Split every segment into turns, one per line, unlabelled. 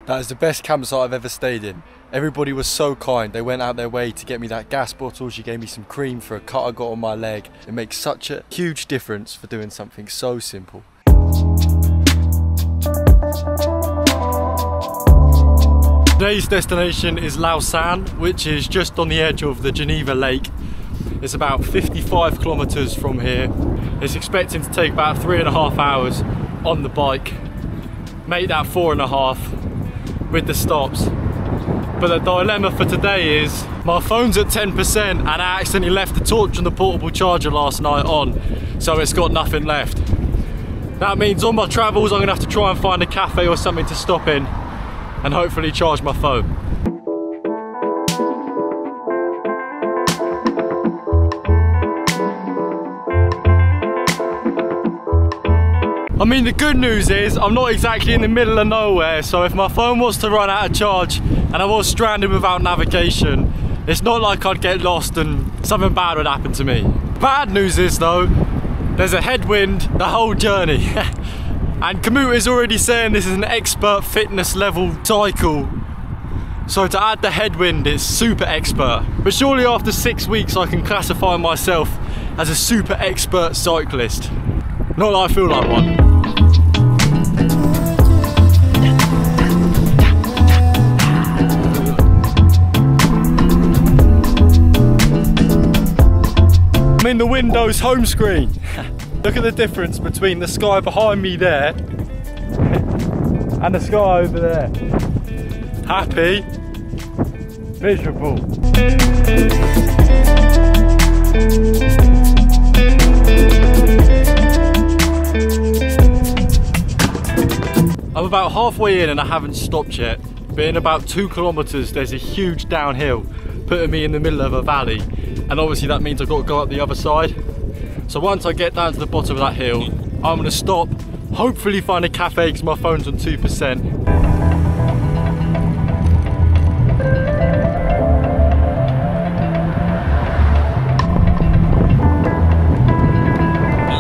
That is the best campsite I've ever stayed in. Everybody was so kind. They went out their way to get me that gas bottle. She gave me some cream for a cut I got on my leg. It makes such a huge difference for doing something so simple. Today's destination is Lausanne, which is just on the edge of the Geneva Lake. It's about 55 kilometers from here. It's expecting to take about 3.5 hours on the bike. Make that 4.5 with the stops. But the dilemma for today is my phone's at 10% and I accidentally left the torch on the portable charger last night on, so it's got nothing left. That means on my travels I'm gonna have to try and find a cafe or something to stop in and hopefully charge my phone. I mean, the good news is I'm not exactly in the middle of nowhere, so if my phone was to run out of charge and I was stranded without navigation, it's not like I'd get lost and something bad would happen to me. Bad news is though, there's a headwind the whole journey. And Komoot is already saying this is an expert fitness level cycle. So to add the headwind, it's super expert. But surely after 6 weeks I can classify myself as a super expert cyclist. Not that I feel like one. I'm in the Windows home screen. Look at the difference between the sky behind me there and the sky over there. Happy, miserable. I'm about halfway in and I haven't stopped yet, but in about 2 kilometers there's a huge downhill putting me in the middle of a valley, and obviously that means I've got to go up the other side. So once I get down to the bottom of that hill, I'm going to stop, hopefully find a cafe because my phone's on 2%.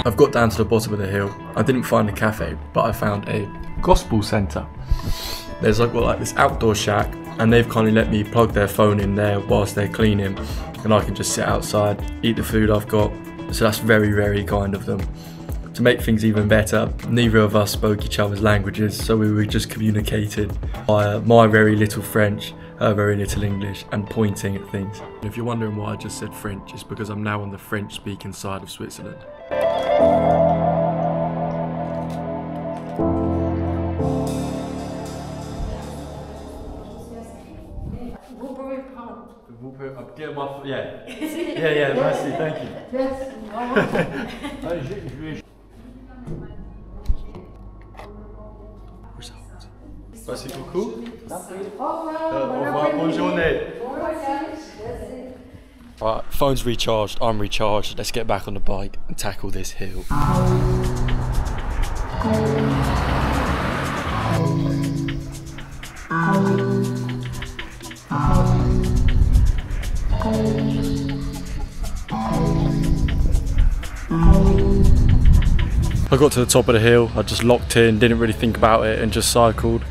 I've got down to the bottom of the hill. I didn't find a cafe, but I found a gospel centre. There's like this outdoor shack, and they've kindly let me plug their phone in there whilst they're cleaning, and I can just sit outside, eat the food I've got. So that's very, very kind of them. To make things even better, neither of us spoke each other's languages, so we were just communicated via my very little French, her very little English, and pointing at things. If you're wondering why I just said French, it's because I'm now on the French-speaking side of Switzerland. Yeah, merci, thank you. Merci beaucoup. Au revoir, bonne journée. Alright, phone's recharged, I'm recharged. Let's get back on the bike and tackle this hill. I got to the top of the hill, I just locked in, didn't really think about it and just cycled.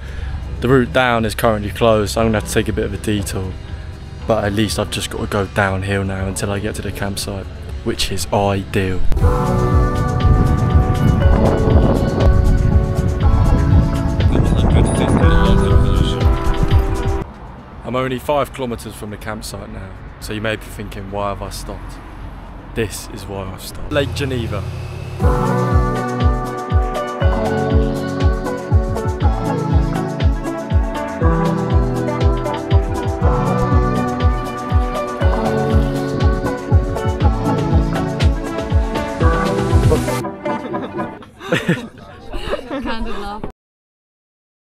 The route down is currently closed, so I'm going to have to take a bit of a detour. But at least I've just got to go downhill now until I get to the campsite, which is ideal. I'm only 5 kilometers from the campsite now, so you may be thinking, why have I stopped? This is why I've stopped. Lake Geneva.
Kind of laugh.